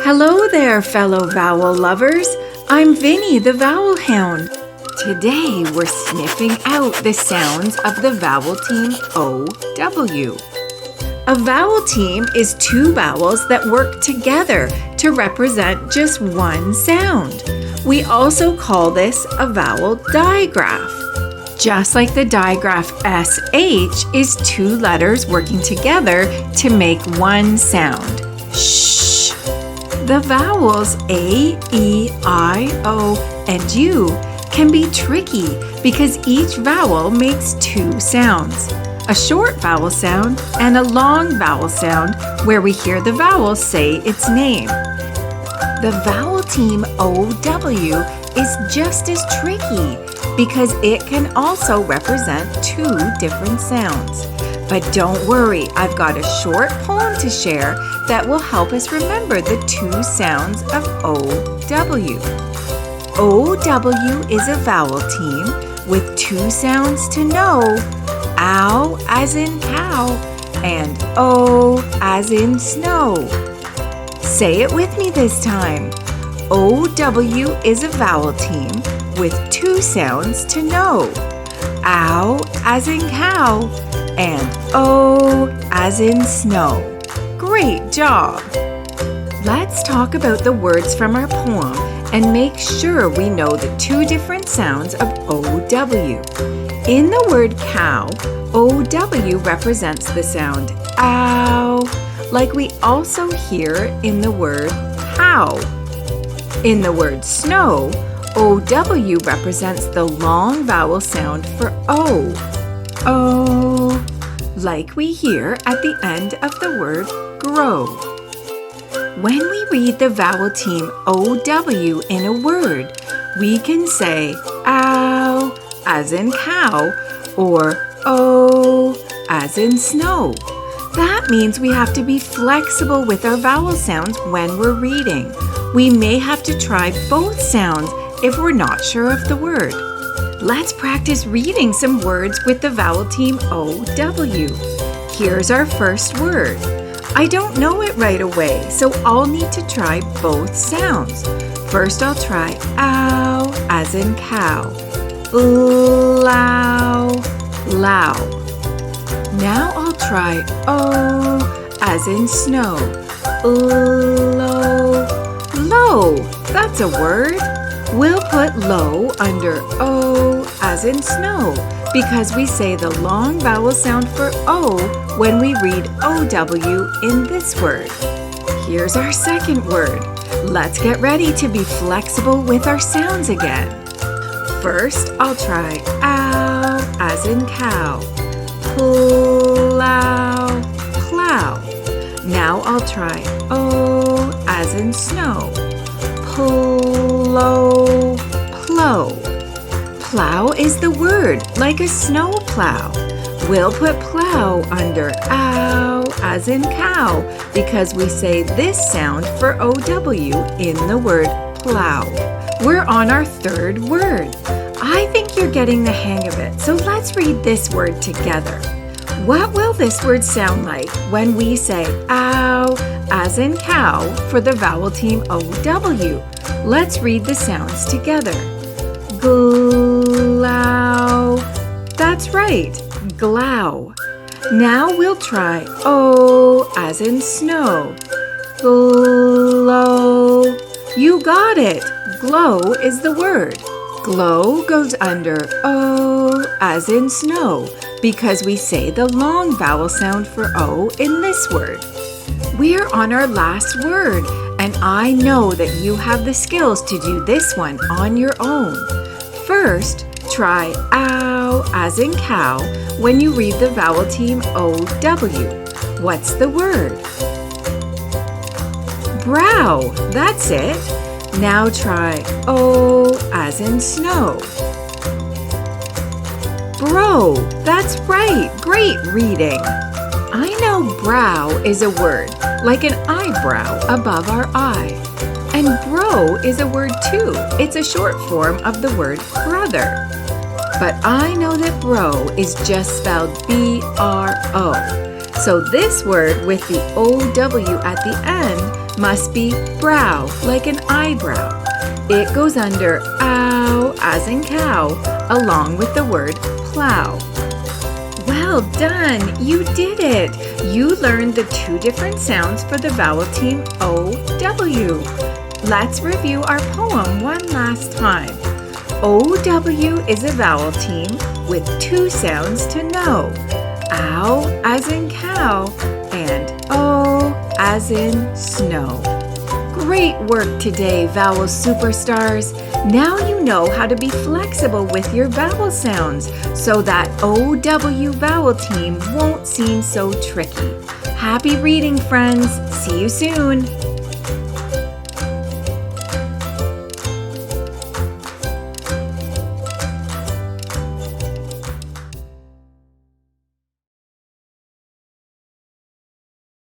Hello there, fellow vowel lovers. I'm Vinnie the Vowel Hound. Today we're sniffing out the sounds of the vowel team OW. A vowel team is two vowels that work together to represent just one sound. We also call this a vowel digraph. Just like the digraph SH is two letters working together to make one sound. Shh. The vowels A, E, I, O, and U can be tricky because each vowel makes two sounds. A short vowel sound and a long vowel sound where we hear the vowel say its name. The vowel team OW is just as tricky because it can also represent two different sounds. But don't worry, I've got a short poem to share that will help us remember the two sounds of OW. OW is a vowel team with two sounds to know, ow as in cow and O as in snow. Say it with me this time. OW is a vowel team with two sounds to know, ow as in cow and O as in snow. Great job! Let's talk about the words from our poem and make sure we know the two different sounds of OW. In the word cow, OW represents the sound ow, like we also hear in the word how. In the word snow, OW represents the long vowel sound for O. O, like we hear at the end of the word grow. When we read the vowel team OW in a word, we can say ow as in cow or O as in snow. That means we have to be flexible with our vowel sounds when we're reading. We may have to try both sounds if we're not sure of the word. Let's practice reading some words with the vowel team OW. Here's our first word. I don't know it right away, so I'll need to try both sounds. First, I'll try ow as in cow. Low, low. Now I'll try O as in snow. Low, low. That's a word. We'll put low under O as in snow because we say the long vowel sound for O when we read OW in this word. Here's our second word. Let's get ready to be flexible with our sounds again. First, I'll try ow as in cow. Plow, plow. Now I'll try O as in snow. Plow, plow. Plow is the word, like a snow plow. We'll put plow under ow as in cow because we say this sound for OW in the word plow. We're on our third word. I think you're getting the hang of it, so let's read this word together. What will this word sound like when we say ow as in cow for the vowel team OW? Let's read the sounds together. Glow. That's right, glow. Now we'll try O as in snow. Glow. You got it. Glow is the word. Glow goes under O as in snow because we say the long vowel sound for O in this word. We're on our last word, and I know that you have the skills to do this one on your own. First, try ow as in cow when you read the vowel team OW. What's the word? Brow. That's it. Now try O as in snow. Bro. That's right. Great reading. I know brow is a word, like an eyebrow above our eye. And bro is a word too. It's a short form of the word brother. But I know that bro is just spelled B-R-O. So this word with the O-W at the end must be brow, like an eyebrow. It goes under ow, as in cow, along with the word plow. Well done! You did it! You learned the two different sounds for the vowel team O-W. Let's review our poem one last time. O-W is a vowel team with two sounds to know. Ow as in cow and O as in snow. Great work today, vowel superstars! Now you know how to be flexible with your vowel sounds so that OW vowel team won't seem so tricky. Happy reading, friends! See you soon!